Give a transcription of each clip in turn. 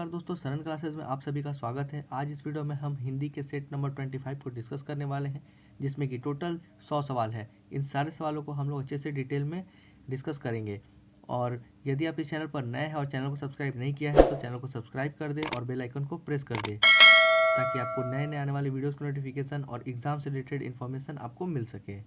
नमस्कार दोस्तों, सरन क्लासेस में आप सभी का स्वागत है। आज इस वीडियो में हम हिंदी के सेट नंबर 25 को डिस्कस करने वाले हैं, जिसमें कि टोटल 100 सवाल है। इन सारे सवालों को हम लोग अच्छे से डिटेल में डिस्कस करेंगे। और यदि आप इस चैनल पर नए हैं और चैनल को सब्सक्राइब नहीं किया है तो चैनल को सब्सक्राइब कर दें और बेल आइकन को प्रेस कर दें, ताकि आपको नए नए आने वाले वीडियोज़ की नोटिफिकेशन और एग्जाम से रिलेटेड इन्फॉर्मेशन आपको मिल सके।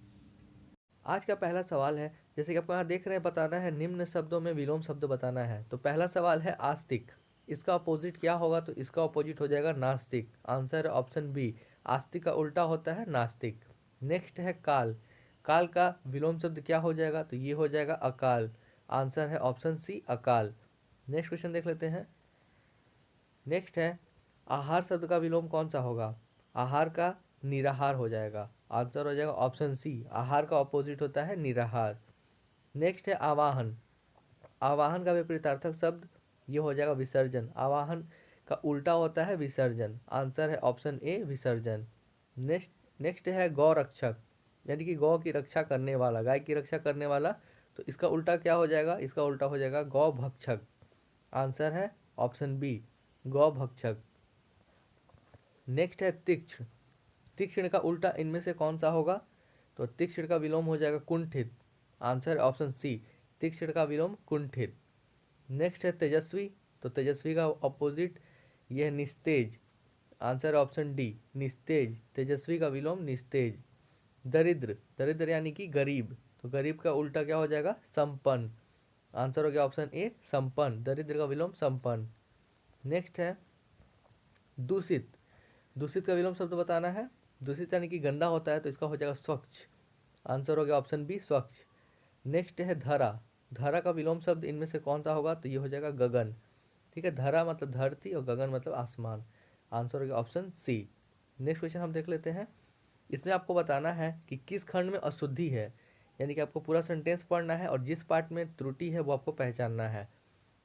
आज का पहला सवाल है, जैसे कि आपको यहाँ देख रहे हैं, बताना है निम्न शब्दों में विलोम शब्द बताना है। तो पहला सवाल है आस्तिक, इसका अपोजिट क्या होगा? तो इसका अपोजिट हो जाएगा नास्तिक। आंसर है ऑप्शन बी, आस्तिक का उल्टा होता है नास्तिक। नेक्स्ट है काल, काल का विलोम शब्द क्या हो जाएगा? तो ये हो जाएगा अकाल। आंसर है ऑप्शन सी अकाल। नेक्स्ट क्वेश्चन देख लेते हैं। नेक्स्ट है आहार शब्द का विलोम कौन सा होगा? आहार का निराहार हो जाएगा। आंसर हो जाएगा ऑप्शन सी, आहार का ऑपोजिट होता है निराहार। नेक्स्ट है आवाहन, आवाहन का विपरीतार्थक शब्द ये हो जाएगा विसर्जन। आवाहन का उल्टा होता है विसर्जन। आंसर है ऑप्शन ए विसर्जन। नेक्स्ट है गौ रक्षक, यानी कि गौ की रक्षा करने वाला, गाय की रक्षा करने वाला। तो इसका उल्टा क्या हो जाएगा? इसका उल्टा हो जाएगा गौ भक्षक। आंसर है ऑप्शन बी गौ भक्षक। नेक्स्ट है तीक्ष्ण, तीक्ष्ण का उल्टा इनमें से कौन सा होगा? तो तीक्ष्ण का विलोम हो जाएगा कुंठित। आंसर है ऑप्शन सी, तीक्ष्ण का विलोम कुंठित। नेक्स्ट है तेजस्वी, तो तेजस्वी का अपोजिट यह है निस्तेज। आंसर है ऑप्शन डी निस्तेज, तेजस्वी का विलोम निस्तेज। दरिद्र, दरिद्र यानी कि गरीब, तो गरीब का उल्टा क्या हो जाएगा? संपन्न। आंसर हो गया ऑप्शन ए संपन्न, दरिद्र का विलोम संपन्न। नेक्स्ट है दूषित, दूषित का विलोम शब्द बताना है। दूषित यानी कि गंदा होता है, तो इसका हो जाएगा स्वच्छ। आंसर हो गया ऑप्शन बी स्वच्छ। नेक्स्ट है धरा, धरा का विलोम शब्द इनमें से कौन सा होगा? तो ये हो जाएगा गगन। ठीक है, धरा मतलब धरती और गगन मतलब आसमान। आंसर हो गया ऑप्शन सी। नेक्स्ट क्वेश्चन हम देख लेते हैं। इसमें आपको बताना है कि किस खंड में अशुद्धि है, यानी कि आपको पूरा सेंटेंस पढ़ना है और जिस पार्ट में त्रुटि है वो आपको पहचानना है।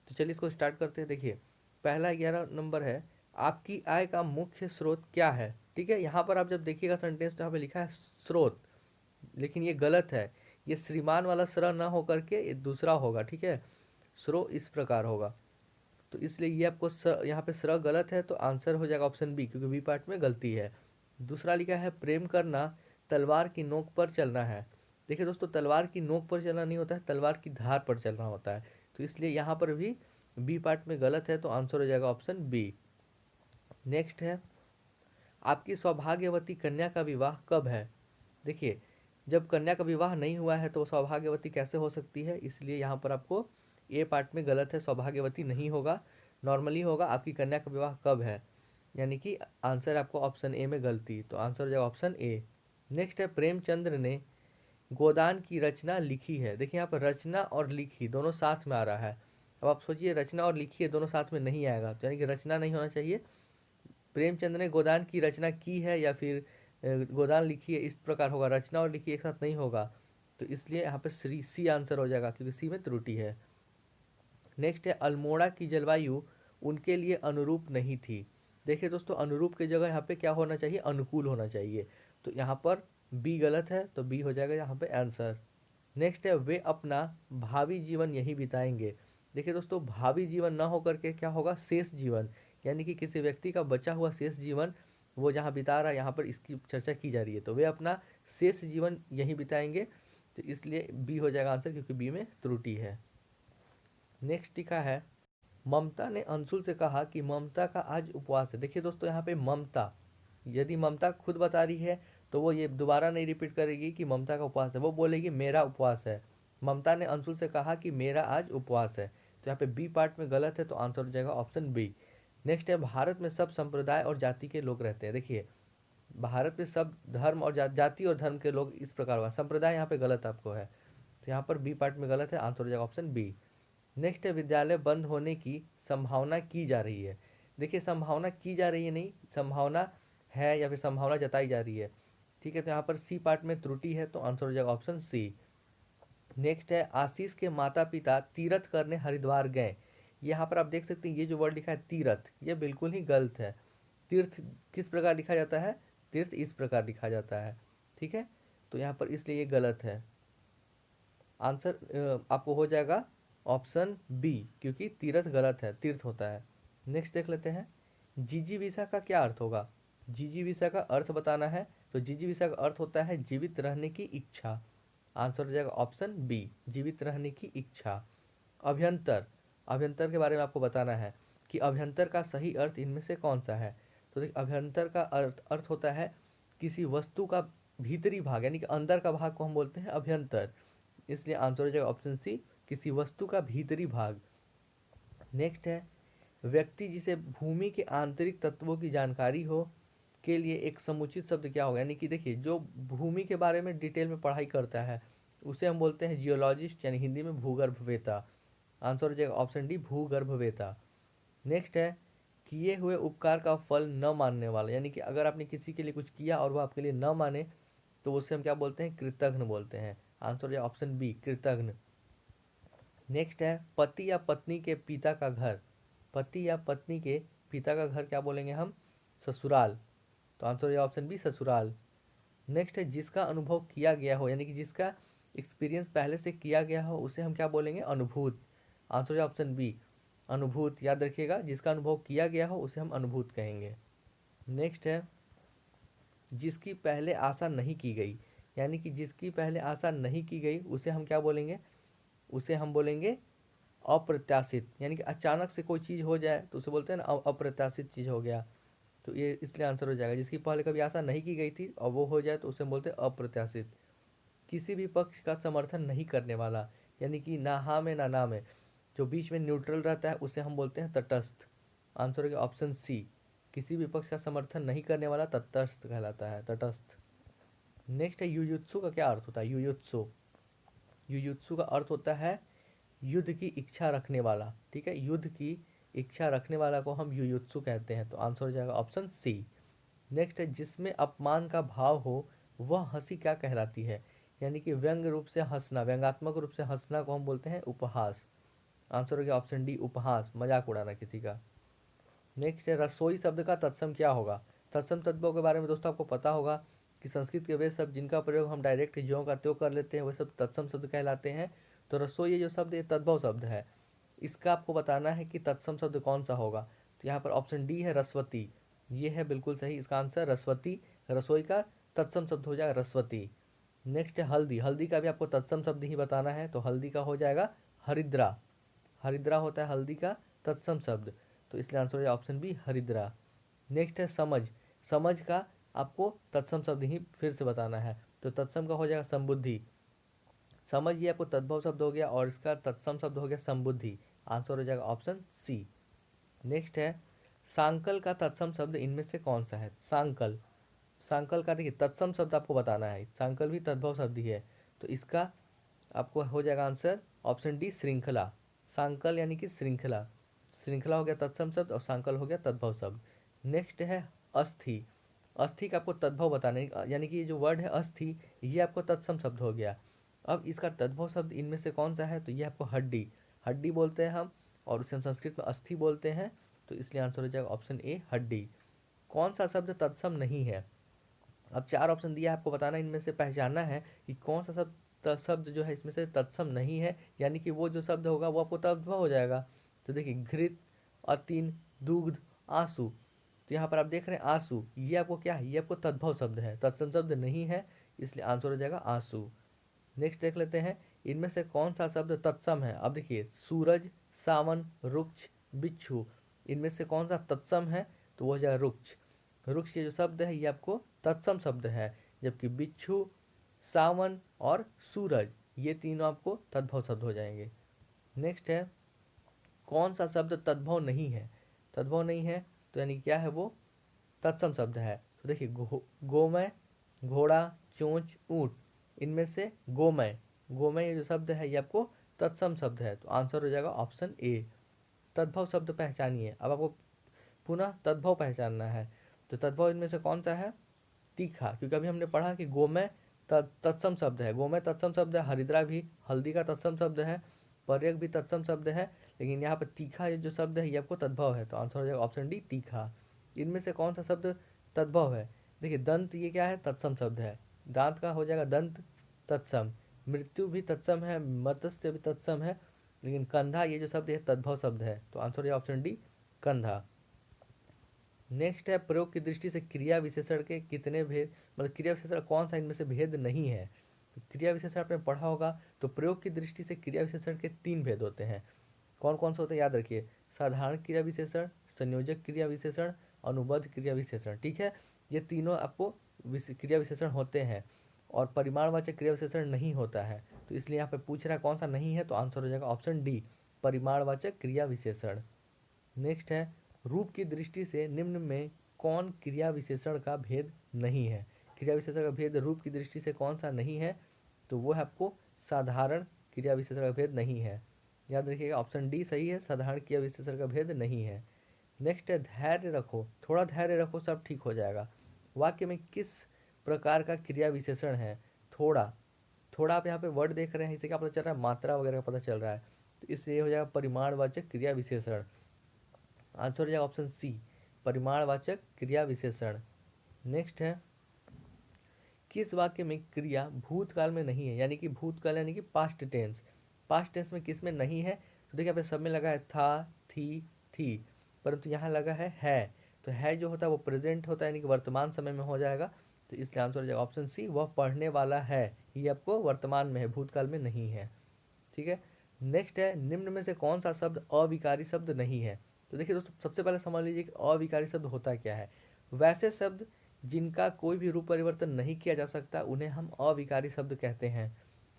तो चलिए इसको स्टार्ट करते हैं। देखिए पहला 11 नंबर है, आपकी आय का मुख्य स्रोत क्या है? ठीक है, यहाँ पर आप जब देखिएगा सेंटेंस तो यहाँ पे लिखा है स्रोत, लेकिन ये गलत है। ये श्रीमान वाला स्र ना होकर के ये दूसरा होगा। ठीक है, स्रो इस प्रकार होगा, तो इसलिए ये आपको यहाँ पे स्र गलत है, तो आंसर हो जाएगा ऑप्शन बी, क्योंकि बी पार्ट में गलती है। दूसरा लिखा है प्रेम करना तलवार की नोक पर चलना है। देखिए दोस्तों, तलवार की नोक पर चलना नहीं होता है, तलवार की धार पर चलना होता है, तो इसलिए यहाँ पर भी बी पार्ट में गलत है, तो आंसर हो जाएगा ऑप्शन बी। नेक्स्ट है आपकी सौभाग्यवती कन्या का विवाह कब है? देखिए जब कन्या का विवाह नहीं हुआ है तो वो सौभाग्यवती कैसे हो सकती है, इसलिए यहाँ पर आपको ए पार्ट में गलत है, सौभाग्यवती नहीं होगा, नॉर्मली होगा। आपकी कन्या का विवाह कब है, यानी कि आंसर आपको ऑप्शन ए में गलती, तो आंसर हो जाएगा ऑप्शन ए। नेक्स्ट है प्रेमचंद्र ने गोदान की रचना लिखी है। देखिए यहाँ पर रचना और लिखी दोनों साथ में आ रहा है। अब आप सोचिए रचना और लिखी है दोनों साथ में नहीं आएगा, तो यानी कि रचना नहीं होना चाहिए। प्रेमचंद ने गोदान की रचना की है या फिर गोदान लिखी है, इस प्रकार होगा। रचना और लिखी एक साथ नहीं होगा, तो इसलिए यहाँ पे सी आंसर हो जाएगा, क्योंकि सी में त्रुटि है। नेक्स्ट है अल्मोड़ा की जलवायु उनके लिए अनुरूप नहीं थी। देखिए दोस्तों, अनुरूप की जगह यहाँ पे क्या होना चाहिए? अनुकूल होना चाहिए, तो यहाँ पर बी गलत है, तो बी हो जाएगा यहाँ पे आंसर। नेक्स्ट है वे अपना भावी जीवन यही बिताएंगे। देखिए दोस्तों, भावी जीवन ना होकर के क्या होगा? शेष जीवन, यानी कि किसी व्यक्ति का बचा हुआ शेष जीवन वो जहाँ बिता रहा है, यहाँ पर इसकी चर्चा की जा रही है, तो वे अपना शेष जीवन यही बिताएंगे, तो इसलिए बी हो जाएगा आंसर, क्योंकि बी में त्रुटि है। नेक्स्ट लिखा है ममता ने अंशुल से कहा कि ममता का आज उपवास है। देखिए दोस्तों, यहाँ पे ममता, यदि ममता खुद बता रही है तो वो ये दोबारा नहीं रिपीट करेगी कि ममता का उपवास है, वो बोलेगी मेरा उपवास है। ममता ने अंशुल से कहा कि मेरा आज उपवास है, तो यहाँ पे बी पार्ट में गलत है, तो आंसर हो जाएगा ऑप्शन बी। नेक्स्ट है भारत में सब संप्रदाय और जाति के लोग रहते हैं। देखिए भारत में सब धर्म और जाति और धर्म के लोग इस प्रकार हुआ, संप्रदाय यहाँ पे गलत आपको है, तो यहाँ पर बी पार्ट में गलत है, आंसर हो जाएगा ऑप्शन बी। नेक्स्ट है विद्यालय बंद होने की संभावना की जा रही है। देखिए संभावना की जा रही है नहीं, संभावना है या फिर संभावना जताई जा रही है। ठीक है, तो यहाँ पर सी पार्ट में त्रुटि है, तो आंसर हो जाएगा ऑप्शन सी। नेक्स्ट है आशीष के माता पिता तीर्थ करने हरिद्वार गए। यहाँ पर आप देख सकते हैं ये जो वर्ड लिखा है तीर्थ, ये बिल्कुल ही गलत है। तीर्थ किस प्रकार लिखा जाता है? तीर्थ इस प्रकार लिखा जाता है। ठीक है, तो यहाँ पर इसलिए ये गलत है। आंसर आपको हो जाएगा ऑप्शन बी, क्योंकि तीर्थ गलत है, तीर्थ होता है। नेक्स्ट देख लेते हैं, जिजीविसा का क्या अर्थ होगा। जिजीविसा का अर्थ बताना है, तो जिजीविसा का अर्थ होता है जीवित रहने की इच्छा। आंसर हो जाएगा ऑप्शन बी, जीवित रहने की इच्छा। अभ्यंतर, अभ्यंतर के बारे में आपको बताना है कि अभ्यंतर का सही अर्थ इनमें से कौन सा है। तो देखिए, अभ्यंतर का अर्थ होता है किसी वस्तु का भीतरी भाग, यानी कि अंदर का भाग को हम बोलते हैं अभ्यंतर। इसलिए आंसर हो जाएगा ऑप्शन सी, किसी वस्तु का भीतरी भाग। नेक्स्ट है, व्यक्ति जिसे भूमि के आंतरिक तत्वों की जानकारी हो के लिए एक समुचित शब्द क्या होगा। यानी कि देखिए, जो भूमि के बारे में डिटेल में पढ़ाई करता है उसे हम बोलते हैं जियोलॉजिस्ट, यानी हिंदी में भूगर्भवेता। आंसर हो जाएगा ऑप्शन डी, भूगर्भवेता। नेक्स्ट है, किए हुए उपकार का फल न मानने वाला, यानी कि अगर आपने किसी के लिए कुछ किया और वो आपके लिए न माने तो उसे हम क्या बोलते हैं, कृतघ्न बोलते हैं। आंसर हो जाएगा ऑप्शन बी, कृतघ्न। नेक्स्ट है, पति या पत्नी के पिता का घर, पति या पत्नी के पिता का घर क्या बोलेंगे हम, ससुराल। तो आंसर हो जाएगा ऑप्शन बी, ससुराल। नेक्स्ट है, जिसका अनुभव किया गया हो, यानी कि जिसका एक्सपीरियंस पहले से किया गया हो उसे हम क्या बोलेंगे, अनुभूत। आंसर हो जाएगा ऑप्शन बी, अनुभूत। याद रखिएगा, जिसका अनुभव किया गया हो उसे हम अनुभूत कहेंगे। नेक्स्ट है, जिसकी पहले आशा नहीं की गई, यानी कि जिसकी पहले आशा नहीं की गई उसे हम क्या बोलेंगे, उसे हम बोलेंगे अप्रत्याशित। यानी कि अचानक से कोई चीज़ हो जाए तो उसे बोलते हैं ना, अप्रत्याशित चीज़ हो गया। तो ये इसलिए आंसर हो जाएगा, जिसकी पहले कभी आशा नहीं की गई थी और वो हो जाए तो उसे हम बोलते हैं अप्रत्याशित। किसी भी पक्ष का समर्थन नहीं करने वाला, यानी कि ना हाँ में ना ना में, जो बीच में न्यूट्रल रहता है उसे हम बोलते हैं तटस्थ। आंसर होगा ऑप्शन सी, किसी भी पक्ष का समर्थन नहीं करने वाला तटस्थ कहलाता है, तटस्थ। नेक्स्ट है, युयुत्सु का क्या अर्थ होता है। युयुत्सु, युयुत्सु का अर्थ होता है युद्ध की इच्छा रखने वाला। ठीक है, युद्ध की इच्छा रखने वाला को हम युयुत्सु कहते हैं। तो आंसर हो जाएगा ऑप्शन सी। नेक्स्ट है, जिसमें अपमान का भाव हो वह हंसी क्या कहलाती है। यानी कि व्यंग रूप से हंसना, व्यंगात्मक रूप से हंसना को हम बोलते हैं उपहास। आंसर हो गया ऑप्शन डी, उपहास, मजाक उड़ाना किसी का। नेक्स्ट है, रसोई शब्द का तत्सम क्या होगा। तत्सम तत्वों के बारे में दोस्तों आपको पता होगा कि संस्कृत के वे शब्द जिनका प्रयोग हम डायरेक्ट ज्यों का त्यों कर लेते हैं वह सब तत्सम शब्द कहलाते हैं। तो रसोई ये जो शब्द ये तद्भव शब्द है, इसका आपको बताना है कि तत्सम शब्द कौन सा होगा। तो यहाँ पर ऑप्शन डी है, रसवती। ये है बिल्कुल सही इसका आंसर, रसवती। रसोई का तत्सम शब्द हो जाएगा रसवती। नेक्स्ट है, हल्दी। हल्दी का भी आपको तत्सम शब्द ही बताना है, तो हल्दी का हो जाएगा हरिद्रा। हरिद्रा होता है हल्दी का तत्सम शब्द, तो इसलिए आंसर हो जाएगा ऑप्शन बी, हरिद्रा। नेक्स्ट है, समझ। समझ का आपको तत्सम शब्द ही फिर से बताना है, तो तत्सम का हो जाएगा संबुद्धि। समझ ये आपको तद्भव शब्द हो गया और इसका तत्सम शब्द हो गया संबुद्धि। आंसर हो जाएगा ऑप्शन सी। नेक्स्ट है, सांकल का तत्सम शब्द इनमें से कौन सा है। सांकल, सांकल का देखिए तत्सम शब्द आपको बताना है, सांकल भी तद्भव शब्द ही है, तो इसका आपको हो जाएगा आंसर ऑप्शन डी, श्रृंखला। सांकल यानी कि श्रृंखला, श्रृंखला हो गया तत्सम शब्द और सांकल हो गया तद्भव शब्द। नेक्स्ट है, अस्थि। अस्थि का आपको तद्भव बताना है, यानी कि ये जो वर्ड है अस्थि, ये आपको तत्सम शब्द हो गया। अब इसका तद्भव शब्द इनमें से कौन सा है, तो ये आपको हड्डी, हड्डी बोलते हैं हम, और उसे हम संस्कृत में अस्थि बोलते हैं, तो इसलिए आंसर हो जाएगा ऑप्शन ए, हड्डी। कौन सा शब्द तत्सम नहीं है। अब चार ऑप्शन दिया है, आपको बताना इनमें से पहचानना है कि कौन सा शब्द जो है इसमें से तत्सम नहीं है, यानी कि वो जो शब्द होगा वो आपको तद्भव हो जाएगा। तो देखिए, घृत, अतीन, दुग्ध, आंसू। तो यहाँ पर आप देख रहे हैं आंसू, ये आपको क्या है, ये आपको तद्भव शब्द है, तत्सम शब्द नहीं है, इसलिए आंसर हो जाएगा आंसू। नेक्स्ट देख लेते हैं, इनमें से कौन सा शब्द तत्सम है। अब देखिए, सूरज, सावन, रुक्ष, बिच्छू, इनमें से कौन सा तत्सम है, तो वो हो जाएगा रुक्ष। रुक्ष ये जो शब्द है ये आपको तत्सम शब्द है, जबकि बिच्छू, सावन और सूरज ये तीनों आपको तद्भव शब्द हो जाएंगे। नेक्स्ट है, कौन सा शब्द तद्भव नहीं है। तद्भव नहीं है तो यानी क्या है, वो तत्सम शब्द है। तो देखिए, गोमय, घोड़ा, चोंच, ऊँट, इनमें से गोमय, गोमय ये जो शब्द है ये आपको तत्सम शब्द है, तो आंसर हो जाएगा ऑप्शन ए। तद्भव शब्द पहचानिए, अब आपको पुनः तद्भव पहचानना है। तो तद्भव इनमें से कौन सा है, तीखा, क्योंकि अभी हमने पढ़ा कि गोमय तत्सम शब्द है, गोमय तत्सम शब्द है, हरिद्रा भी हल्दी का तत्सम शब्द है, पर्यक भी तत्सम शब्द है, लेकिन यहाँ पर तीखा ये जो शब्द है ये आपको तद्भव है, तो आंसर हो जाएगा ऑप्शन डी, तीखा। इनमें से कौन सा शब्द तद्भव है। देखिए, दंत ये क्या है, तत्सम शब्द है, दांत का हो जाएगा दंत, तत्सम। मृत्यु भी तत्सम है, मत्स्य भी तत्सम है, लेकिन कंधा ये जो शब्द है तद्भव शब्द है, तो आंसर हो जाएगा ऑप्शन डी, कंधा। नेक्स्ट है प्रयोग की दृष्टि से क्रिया विशेषण के कितने भेद, मतलब क्रिया विशेषण कौन सा इनमें से भेद नहीं है। तो क्रिया विशेषण आपने पढ़ा होगा, तो प्रयोग की दृष्टि से क्रिया विशेषण के 3 भेद होते हैं। कौन कौन से होते हैं याद रखिए, साधारण क्रिया विशेषण, संयोजक क्रिया विशेषण, अनुबंध क्रिया विशेषण। ठीक है, ये तीनों आपको क्रिया विशेषण होते हैं और परिमाणवाचक क्रिया विशेषण नहीं होता है। तो इसलिए यहाँ पे पूछ रहा है कौन सा नहीं है, तो आंसर हो जाएगा ऑप्शन डी, परिमाणवाचक क्रिया विशेषण। नेक्स्ट है रूप की दृष्टि से निम्न में कौन क्रिया विशेषण का भेद नहीं है। क्रिया विशेषण का भेद रूप की दृष्टि से कौन सा नहीं है, तो वो है आपको साधारण क्रिया विशेषण का भेद नहीं है। याद रखिएगा ऑप्शन डी सही है, साधारण क्रिया विशेषण का भेद नहीं है। नेक्स्ट है धैर्य रखो, थोड़ा धैर्य रखो सब ठीक हो जाएगा। वाक्य में किस प्रकार का क्रिया विशेषण है। थोड़ा, थोड़ा आप यहाँ पे वर्ड देख रहे हैं, इससे क्या पता चल रहा है, मात्रा वगैरह का पता चल रहा है, तो इसलिए हो जाएगा परिमाणवाचक क्रिया विशेषण। आंसर हो जाएगा ऑप्शन सी, परिमाणवाचक क्रिया विशेषण। नेक्स्ट है किस वाक्य में क्रिया भूतकाल में नहीं है, यानी कि भूतकाल यानी कि पास्ट टेंस, पास्ट टेंस में किस में नहीं है। तो देखिए यहाँ पे सब में लगा है था, थी, परंतु यहाँ लगा है। तो है जो होता है वो प्रेजेंट होता है, यानी कि वर्तमान समय में हो जाएगा। तो इसलिए आंसर हो जाएगा ऑप्शन सी, वह पढ़ने वाला है, ये आपको वर्तमान में है, भूतकाल में नहीं है। ठीक है, नेक्स्ट है निम्न में से कौन सा शब्द अविकारी शब्द नहीं है। तो देखिए दोस्तों, सबसे पहले समझ लीजिए कि अविकारी शब्द होता क्या है। वैसे शब्द जिनका कोई भी रूप परिवर्तन नहीं किया जा सकता उन्हें हम अविकारी शब्द कहते हैं।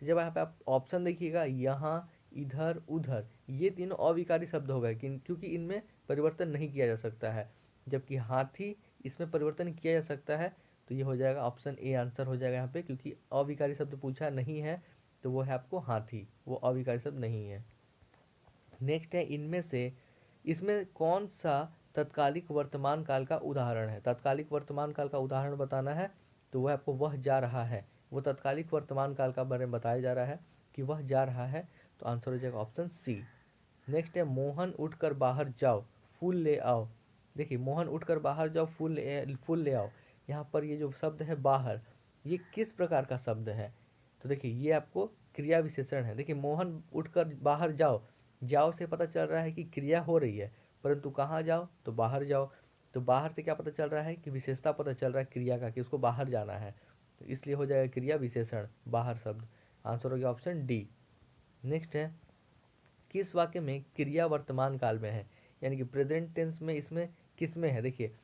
तो जब यहाँ पे आप ऑप्शन देखिएगा, यहाँ, इधर, उधर, ये तीनों अविकारी शब्द हो गए क्योंकि इनमें परिवर्तन नहीं किया जा सकता है। जबकि हाथी, इसमें परिवर्तन किया जा सकता है, तो ये हो जाएगा ऑप्शन ए आंसर हो जाएगा यहाँ पे, क्योंकि अविकारी शब्द पूछा नहीं है, तो वो है आपको हाथी, वो अविकारी शब्द नहीं है। नेक्स्ट है इनमें से इसमें कौन सा तत्कालिक वर्तमान काल का उदाहरण है। तत्कालिक वर्तमान काल का उदाहरण बताना है, तो वह आपको वह जा रहा है, वो तत्कालिक वर्तमान काल का बारे में बताया जा रहा है कि वह जा रहा है, तो आंसर हो जाएगा ऑप्शन सी। नेक्स्ट है मोहन उठकर बाहर जाओ, फूल ले आओ। देखिए मोहन उठकर बाहर जाओ, फूल ले आओ, यहाँ पर ये जो शब्द है बाहर, ये किस प्रकार का शब्द है। तो देखिए ये आपको क्रिया विशेषण है। देखिए मोहन उठकर बाहर जाओ, जाओ से पता चल रहा है कि क्रिया हो रही है, परंतु कहाँ जाओ, तो बाहर जाओ। तो बाहर से क्या पता चल रहा है कि विशेषता पता चल रहा है क्रिया का, कि उसको बाहर जाना है, तो इसलिए हो जाएगा क्रिया विशेषण बाहर शब्द। आंसर हो गया ऑप्शन डी। नेक्स्ट है किस वाक्य में क्रिया वर्तमान काल में है, यानी कि प्रेजेंट टेंस में इसमें किस में है। देखिए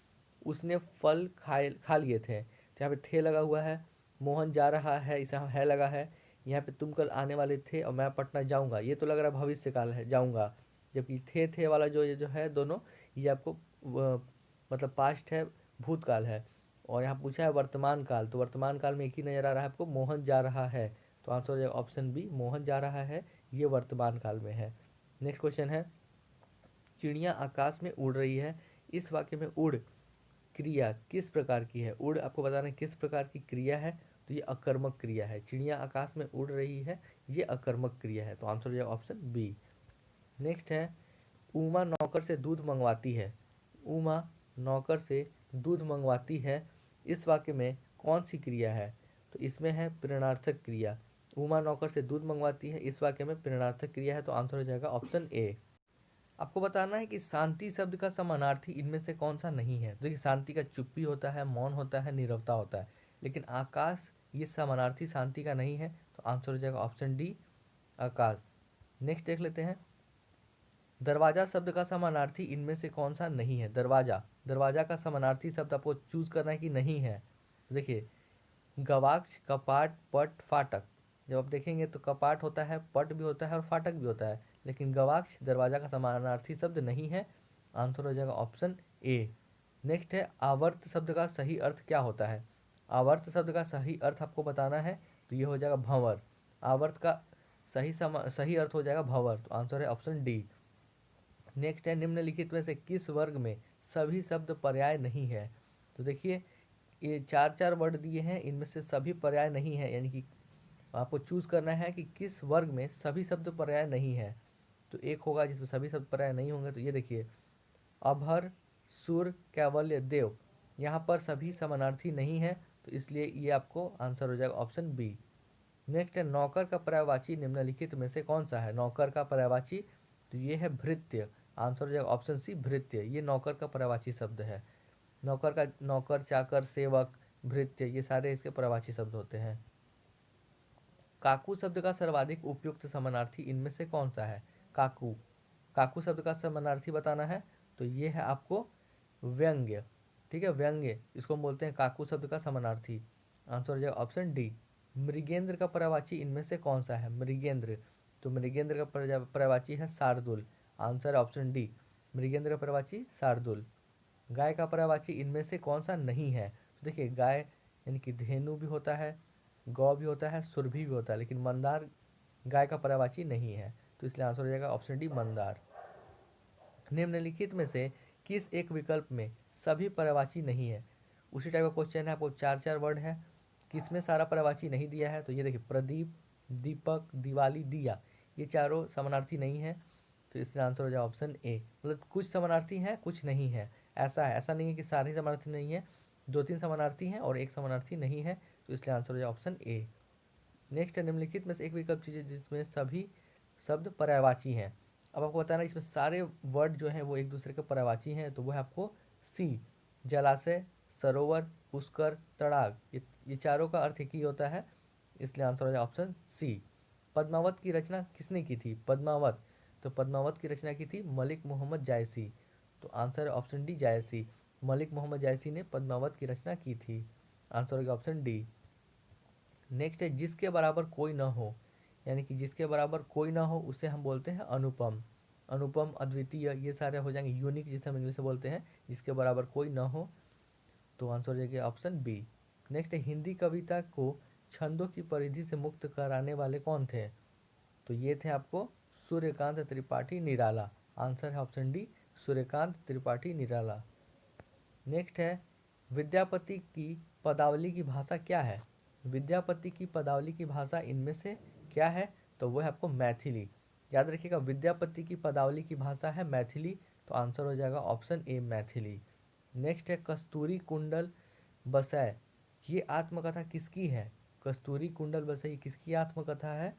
उसने फल खा लिए थे, तो यहाँ पे थे लगा हुआ है, मोहन जा रहा है, इसे है लगा है, यहाँ पे तुम कल आने वाले थे और मैं पटना जाऊंगा, ये तो लग रहा है भविष्य काल है, जाऊंगा। जबकि थे वाला जो ये जो है दोनों, ये आपको मतलब पास्ट है, भूतकाल है। और यहाँ पूछा है वर्तमान काल, तो वर्तमान काल में एक ही नजर आ रहा है आपको, मोहन जा रहा है, तो आंसर हो जाएगा ऑप्शन बी, मोहन जा रहा है, ये वर्तमान काल में है। नेक्स्ट क्वेश्चन है चिड़िया आकाश में उड़ रही है, इस वाक्य में उड़ क्रिया किस प्रकार की है। उड़ आपको बताना है किस प्रकार की क्रिया है, तो ये अकर्मक क्रिया है। चिड़िया आकाश में उड़ रही है, ये अकर्मक क्रिया है, तो आंसर हो जाएगा ऑप्शन बी। नेक्स्ट है उमा नौकर से दूध मंगवाती है, उमा नौकर से दूध मंगवाती है, इस वाक्य में कौन सी क्रिया है। तो इसमें है प्रेरणार्थक क्रिया, उमा नौकर से दूध मंगवाती है, इस वाक्य में प्रेरणार्थक क्रिया है, तो आंसर हो जाएगा ऑप्शन ए। आपको बताना है कि शांति शब्द का समानार्थी इनमें से कौन सा नहीं है। देखिए शांति का चुप्पी होता है, मौन होता है, नीरवता होता है, लेकिन आकाश ये समानार्थी शांति का नहीं है, तो आंसर हो जाएगा ऑप्शन डी, आकाश। नेक्स्ट देख लेते हैं दरवाजा शब्द का समानार्थी इनमें से कौन सा नहीं है। दरवाजा, दरवाजा का समानार्थी शब्द आपको चूज करना है कि नहीं है। तो देखिए गवाक्ष, कपाट, पट, फाटक, जब आप देखेंगे तो कपाट होता है, पट भी होता है और फाटक भी होता है, लेकिन गवाक्ष दरवाजा का समानार्थी शब्द नहीं है, आंसर हो जाएगा ऑप्शन ए। नेक्स्ट है आवर्त शब्द का सही अर्थ क्या होता है। आवर्त शब्द का सही अर्थ आपको बताना है, तो ये हो जाएगा भंवर। आवर्त का सही अर्थ हो जाएगा भंवर, तो आंसर है ऑप्शन डी। नेक्स्ट है निम्नलिखित में से किस वर्ग में सभी शब्द पर्याय नहीं है। तो देखिए ये चार चार वर्ड दिए हैं, इनमें से सभी पर्याय नहीं है, यानी कि आपको चूज करना है कि किस वर्ग में सभी शब्द पर्याय नहीं है। तो एक होगा जिसमें सभी शब्द पर्याय नहीं होंगे, तो ये देखिए अभर, सुर, कैवल्य, देव, यहाँ पर सभी समानार्थी नहीं है, तो इसलिए ये आपको आंसर हो जाएगा ऑप्शन बी। नेक्स्ट है नौकर का पर्यायवाची निम्नलिखित में से कौन सा है। नौकर का पर्यायवाची, तो ये है भृत्य, आंसर हो जाएगा ऑप्शन सी भृत्य। ये नौकर का पर्यायवाची शब्द है। नौकर, चाकर, सेवक, भृत्य ये सारे इसके पर्यायवाची शब्द होते हैं। काकू शब्द का सर्वाधिक उपयुक्त समानार्थी इनमें से कौन सा है? काकू। काकू शब्द का समानार्थी बताना है तो ये है आपको व्यंग्य। ठीक है, व्यंग्य इसको बोलते हैं काकू शब्द का समानार्थी। आंसर हो जाएगा ऑप्शन डी। मृगेंद्र का पर्यायवाची इनमें से कौन सा है? मृगेंद्र, तो मृगेंद्र का पर्यायवाची है Shardul. Answer option D, Mrigendra का पर्यायवाची शार्दुल। गाय का पर्यायवाची इनमें से कौन सा नहीं है? तो देखिए गाय यानी कि धेनु भी होता है, गौ भी होता है, सुरभि भी होता है, लेकिन मंदार गाय का पर्यायवाची नहीं है, तो इसलिए आंसर हो जाएगा ऑप्शन डी मंदार। निम्नलिखित में से किस एक विकल्प में सभी पर्यायवाची नहीं है? उसी टाइप का क्वेश्चन है, आपको चार चार वर्ड है, किसमें सारा पर्यायवाची नहीं दिया है? तो ये देखिए प्रदीप, दीपक, दिवाली, दिया, ये चारों समानार्थी नहीं है, तो इसलिए आंसर हो जाए ऑप्शन ए। मतलब कुछ समानार्थी हैं कुछ नहीं है, ऐसा है, ऐसा नहीं है कि सारे समानार्थी नहीं है, 2-3 समानार्थी हैं और एक समानार्थी नहीं है, तो इसलिए आंसर हो जाए ऑप्शन ए। नेक्स्ट है निम्नलिखित में से एक विकल्प चीज़ें जिसमें सभी शब्द पर्यायवाची हैं। अब आपको बताना इसमें सारे वर्ड जो हैं वो एक दूसरे के पर्यायवाची हैं, तो वो है आपको सी, जलाशय, सरोवर, पुष्कर, तड़ाग, ये चारों का अर्थ एक ही होता है, इसलिए आंसर हो जाए ऑप्शन सी। पद्मावत की रचना किसने की थी? पद्मावत, तो पद्मावत की रचना की थी मलिक मोहम्मद जायसी, तो आंसर है ऑप्शन डी जायसी। मलिक मोहम्मद जायसी ने पद्मावत की रचना की थी, आंसर होगा ऑप्शन डी। नेक्स्ट है जिसके बराबर कोई ना हो, यानी कि जिसके बराबर कोई ना हो उसे हम बोलते हैं अनुपम। अनुपम, अद्वितीय, ये सारे हो जाएंगे यूनिक, जिसे हम इंग्लिश में बोलते हैं, जिसके बराबर कोई ना हो, तो आंसर हो जाएगा ऑप्शन बी। नेक्स्ट है हिंदी कविता को छंदों की परिधि से मुक्त कराने वाले कौन थे? तो ये थे आपको सूर्यकांत त्रिपाठी निराला, आंसर है option D Suryakant Tripathi Nirala. Next है विद्यापति की पदावली की भाषा क्या है? विद्यापति की पदावली की भाषा इनमें से क्या है? तो वो है आपको मैथिली। याद रखिएगा विद्यापति की पदावली की भाषा है मैथिली, तो आंसर हो जाएगा ऑप्शन ए मैथिली। नेक्स्ट है कस्तूरी कुंडल बसै, ये आत्मकथा किसकी है? कस्तूरी कुंडल बसै किसकी आत्मकथा है?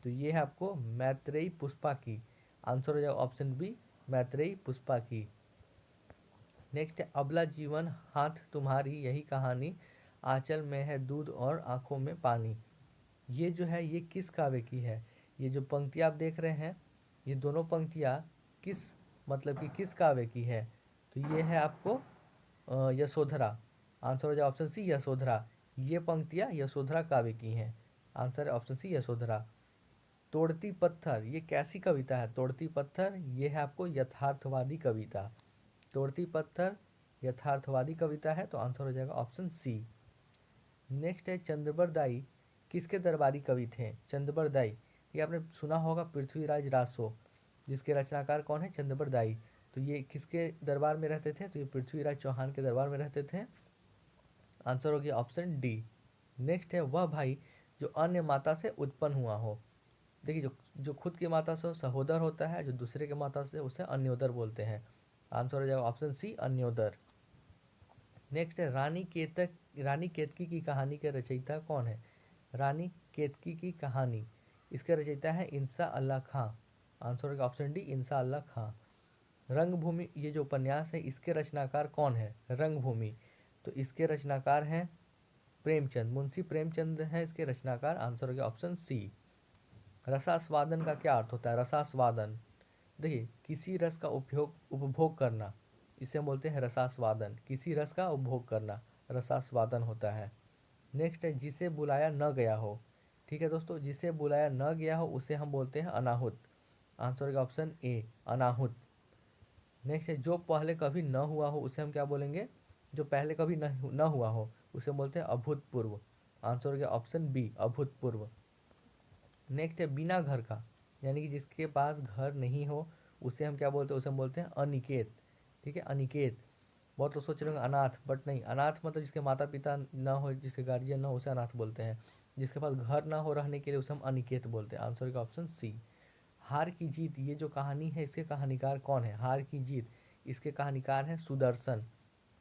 तो ये है आपको मैत्रेयी पुष्पा की, आंसर हो जाएगा ऑप्शन बी मैत्रेयी पुष्पा की। नेक्स्ट है अबला जीवन हाथ तुम्हारी यही कहानी, आंचल में है दूध और आंखों में पानी, ये जो है ये किस काव्य की है? ये जो पंक्तियाँ आप देख रहे हैं, ये दोनों पंक्तियाँ किस मतलब कि किस काव्य की है? तो ये है आपको यशोधरा, आंसर हो जाए ऑप्शन सी यशोधरा। ये पंक्तियाँ यशोधरा काव्य की हैं, आंसर है ऑप्शन सी यशोधरा। तोड़ती पत्थर ये कैसी कविता है? तोड़ती पत्थर ये है आपको यथार्थवादी कविता। तोड़ती पत्थर यथार्थवादी कविता है, तो आंसर हो जाएगा ऑप्शन सी। नेक्स्ट है चंद्रबरदाई किसके दरबारी कवि थे? चंद्रबरदाई ये आपने सुना होगा पृथ्वीराज रासो, जिसके रचनाकार कौन है? चंद्रबरदाई। तो ये किसके दरबार में रहते थे? तो ये पृथ्वीराज चौहान के दरबार में रहते थे, आंसर हो गया ऑप्शन डी। नेक्स्ट है वह भाई जो अन्य माता से उत्पन्न हुआ हो। देखिए जो खुद की माता से सहोदर होता है, जो दूसरे के माता से उसे अन्योदर बोलते हैं, आंसर हो जाएगा ऑप्शन सी अन्योदर। नेक्स्ट है रानी केतकी की कहानी के रचयिता कौन है? रानी केतकी की कहानी इसके रचयिता है इंसा अल्लाह खां, आंसर होगा ऑप्शन डी इंसा अल्लाह खां। रंगभूमि ये जो उपन्यास है इसके रचनाकार कौन है? रंगभूमि, तो इसके रचनाकार हैं प्रेमचंद, मुंशी प्रेमचंद हैं इसके रचनाकार, आंसर हो गया ऑप्शन सी। रसास्वादन का क्या अर्थ होता है? रसास्वादन देखिए किसी रस का उपभोग करना, इसे हम बोलते हैं रसास्वादन, किसी रस का उपभोग करना रसास्वादन होता है। नेक्स्ट है जिसे बुलाया न गया हो, ठीक है दोस्तों, जिसे बुलाया न गया हो उसे हम बोलते हैं अनाहुत, आंसर होगा ऑप्शन ए अनाहुत। नेक्स्ट है जो पहले कभी न हुआ हो उसे हम क्या बोलेंगे? जो पहले कभी न हुआ हो उसे बोलते हैं अभूतपूर्व, आंसर हो गया ऑप्शन बी अभूतपूर्व। नेक्स्ट है बिना घर का, यानी कि जिसके पास घर नहीं हो उसे हम क्या बोलते हैं? उसे हम बोलते हैं अनिकेत, ठीक है अनिकेत। बहुत लोग सोच रहे होंगे अनाथ, बट नहीं, अनाथ मतलब जिसके माता पिता ना हो, जिसके गार्जियन ना हो उसे अनाथ बोलते हैं। जिसके पास घर ना हो रहने के लिए उसे हम अनिकेत बोलते हैं, आंसर का ऑप्शन सी। हार की जीत ये जो कहानी है इसके कहानीकार कौन है? हार की जीत इसके कहानीकार हैं सुदर्शन,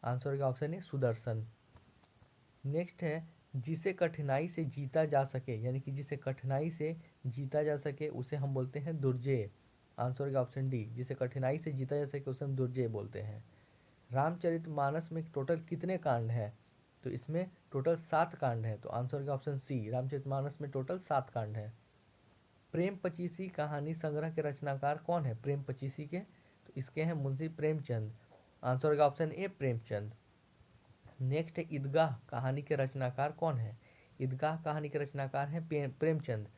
आंसर का ऑप्शन है सुदर्शन। नेक्स्ट है जिसे कठिनाई से जीता जा सके, यानी कि जिसे कठिनाई से जीता जा सके उसे हम बोलते हैं दुर्जेय, आंसर होगा ऑप्शन डी, जिसे कठिनाई से जीता जा सके उसे हम दुर्जय बोलते हैं। रामचरितमानस में टोटल कितने कांड हैं? तो इसमें टोटल 7 कांड है, तो आंसर होगा ऑप्शन सी, रामचरितमानस में टोटल 7 कांड है। प्रेम पचीसी कहानी संग्रह के रचनाकार कौन है? प्रेम पचीसी के, तो इसके हैं मुंशी प्रेमचंद। आंसर होगा ऑप्शन ए, प्रेमचंद। नेक्स्ट है ईदगाह कहानी के रचनाकार कौन है? ईदगाह कहानी के रचनाकार हैं प्रेमचंद।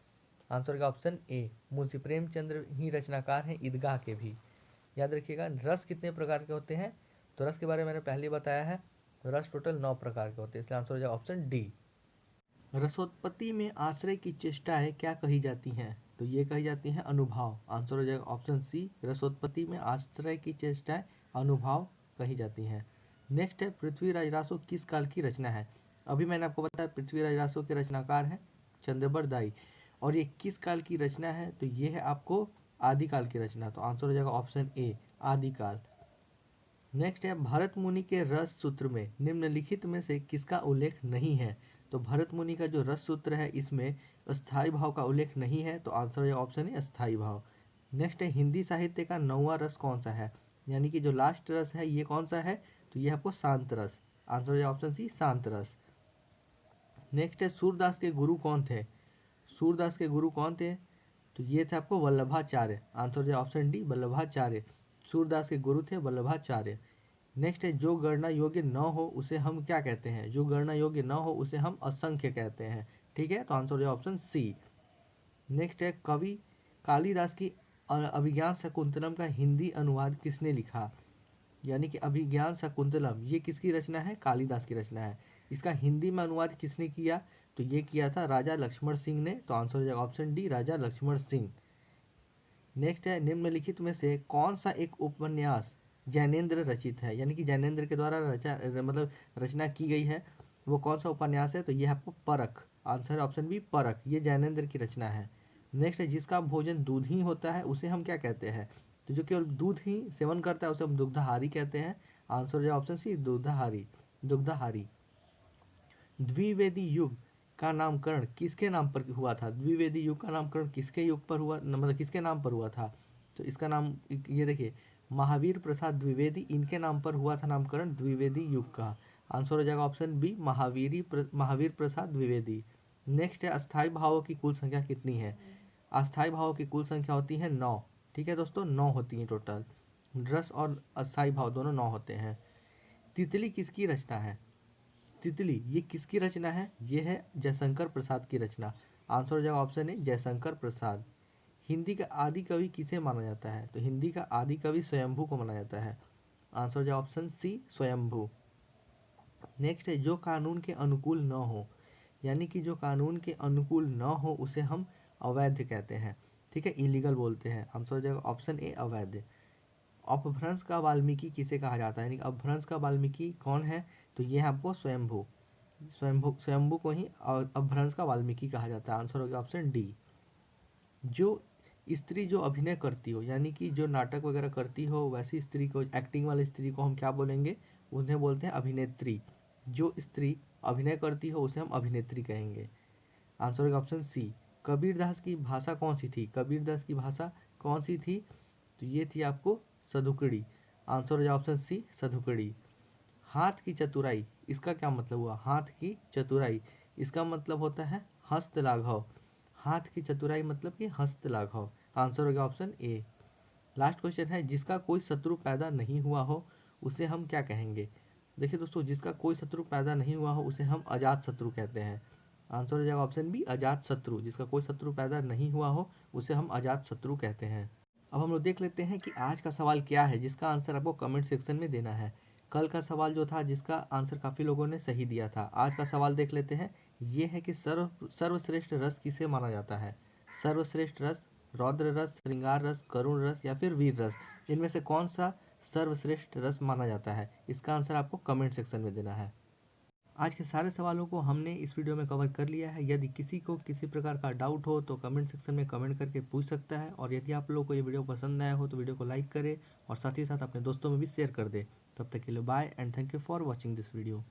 आंसर होगा ऑप्शन ए, मुंशी प्रेमचंद्र ही रचनाकार हैं ईदगाह के भी। याद रखिएगा, रस कितने प्रकार के होते हैं? तो रस के बारे में मैंने पहले बताया है, तो रस टोटल 9 प्रकार के होते हैं, इसलिए आंसर हो जाएगा ऑप्शन डी। रसोत्पत्ति में आश्रय की चेष्टाएं क्या कही जाती हैं? तो ये कही जाती हैं अनुभव। आंसर हो जाएगा ऑप्शन सी, रसोत्पत्ति में आश्रय की चेष्टाएं अनुभव कही जाती हैं। नेक्स्ट है पृथ्वीराज रासो किस काल की रचना है? अभी मैंने आपको बताया पृथ्वीराज रासो के रचनाकार हैं चंद्रबरदाई, और ये किस काल की रचना है? तो ये है आपको आदिकाल की रचना, तो आंसर हो जाएगा ऑप्शन ए, आदिकाल। नेक्स्ट है भरत मुनि के रस सूत्र में निम्नलिखित में से किसका उल्लेख नहीं है? तो भरत मुनि का जो रस सूत्र है इसमें अस्थाई भाव का उल्लेख नहीं है, तो आंसर है ऑप्शन है अस्थाई भाव। नेक्स्ट है हिंदी साहित्य का 9वां रस कौन सा है? यानी कि जो लास्ट रस है ये कौन सा है? तो ये आपको शांत रस। आंसर है ऑप्शन सी, शांत रस। नेक्स्ट है सूरदास के गुरु कौन थे? सूरदास के गुरु कौन थे? तो ये थे आपको वल्लभाचार्य। आंसर है ऑप्शन डी, वल्लभाचार्य। सूरदास के गुरु थे वल्लभाचार्य। नेक्स्ट है जो गणना योग्य न हो उसे हम क्या कहते हैं? जो गणना योग्य न हो उसे हम असंख्य कहते हैं। ठीक है, तो आंसर है ऑप्शन सी। नेक्स्ट है कवि कालिदास की अभिज्ञान शकुंतलम का हिंदी अनुवाद किसने लिखा? यानी कि अभिज्ञान शकुंतलम ये किसकी रचना है? कालिदास की रचना है। इसका हिंदी में अनुवाद किसने किया? तो ये किया था राजा लक्ष्मण सिंह ने, तो आंसर हो जाएगा ऑप्शन डी, राजा लक्ष्मण सिंह। नेक्स्ट है निम्नलिखित में से कौन सा एक उपन्यास जैनेन्द्र रचित है? यानी कि जैनेन्द्र के द्वारा रचना की गई है, वो कौन सा उपन्यास है? तो ये आपको परख। आंसर है ऑप्शन बी, परख, ये जैनेन्द्र की रचना है। नेक्स्ट है जिसका भोजन दूध ही होता है उसे हम क्या कहते हैं? तो जो केवल दूध ही सेवन करता है उसे हम दुग्धाहारी कहते हैं। आंसर है ऑप्शन सी, दुग्धाहारी, दुग्धाहारी। द्विवेदी युग का नामकरण किसके नाम पर हुआ था? द्विवेदी युग का नामकरण किसके युग पर हुआ, मतलब किसके नाम पर हुआ था? तो इसका नाम ये देखिए, महावीर प्रसाद द्विवेदी, इनके नाम पर हुआ था नामकरण द्विवेदी युग का। आंसर हो जाएगा option B, Mahavir Prasad Dwivedi. Next है अस्थाई भावों की कुल संख्या कितनी है? अस्थाई भावों की कुल संख्या होती है 9। ठीक है दोस्तों, 9 होती है टोटल। रस और अस्थाई भाव दोनों 9 होते हैं। तितली किसकी रचना है? तितली ये किसकी रचना है? ये है जयशंकर प्रसाद की रचना। आंसर हो जाएगा ऑप्शन ए, जयशंकर प्रसाद। हिंदी का आदि कवि किसे माना जाता है? तो हिंदी का आदि कवि स्वयंभू को माना जाता है। आंसर हो जाएगा ऑप्शन सी, स्वयंभू। नेक्स्ट है जो कानून के अनुकूल न हो, यानी कि जो कानून के अनुकूल न हो उसे हम अवैध कहते हैं। ठीक है, इलीगल बोलते हैं। आंसर हो जाएगा ऑप्शन ए, अवैध। अपभ्रंश का वाल्मीकि किसे कहा जाता है? यानी अपभ्रंश का वाल्मीकि कौन है? तो ये है आपको स्वयंभू। स्वयंभू को ही अपभ्रंश का वाल्मीकि कहा जाता है। आंसर हो गया ऑप्शन डी। जो स्त्री जो अभिनय करती हो, यानी कि जो नाटक वगैरह करती हो, वैसी स्त्री को, एक्टिंग वाली स्त्री को हम क्या बोलेंगे? उन्हें बोलते हैं अभिनेत्री। जो स्त्री अभिनय करती हो उसे हम अभिनेत्री कहेंगे। आंसर होगा ऑप्शन सी। कबीरदास की भाषा कौन सी थी? कबीरदास की भाषा कौन सी थी? तो ये थी आपको सधुकड़ी। आंसर हो जाए ऑप्शन सी, सधुकड़ी। हाथ की चतुराई, इसका क्या मतलब हुआ? हाथ की चतुराई, इसका मतलब होता है हस्त लाघव। हाथ की चतुराई मतलब कि हस्त लाघव। आंसर हो गया ऑप्शन ए। लास्ट क्वेश्चन है जिसका कोई शत्रु पैदा नहीं हुआ हो उसे हम क्या कहेंगे? देखिए दोस्तों, जिसका कोई शत्रु पैदा नहीं हुआ हो उसे हम अजात शत्रु कहते हैं। आंसर हो जाएगा ऑप्शन बी, अजात शत्रु। जिसका कोई शत्रु पैदा नहीं हुआ हो उसे हम अजात शत्रु कहते हैं। अब हम लोग देख लेते हैं कि आज का सवाल क्या है, जिसका आंसर आपको कमेंट सेक्शन में देना है। कल का सवाल जो था जिसका आंसर काफ़ी लोगों ने सही दिया था। आज का सवाल देख लेते हैं। ये है कि सर्वश्रेष्ठ रस किसे माना जाता है? सर्वश्रेष्ठ रस रौद्र रस, श्रृंगार रस, करुण रस या फिर वीर रस, इनमें से कौन सा सर्वश्रेष्ठ रस माना जाता है? इसका आंसर आपको कमेंट सेक्शन में देना है। आज के सारे सवालों को हमने इस वीडियो में कवर कर लिया है। यदि किसी को किसी प्रकार का डाउट हो तो कमेंट सेक्शन में कमेंट करके पूछ सकता है, और यदि आप लोगों को ये वीडियो पसंद आया हो तो वीडियो को लाइक करें और साथ ही साथ अपने दोस्तों में भी शेयर कर दें। तब तक के लिए bye and thank you for watching this video.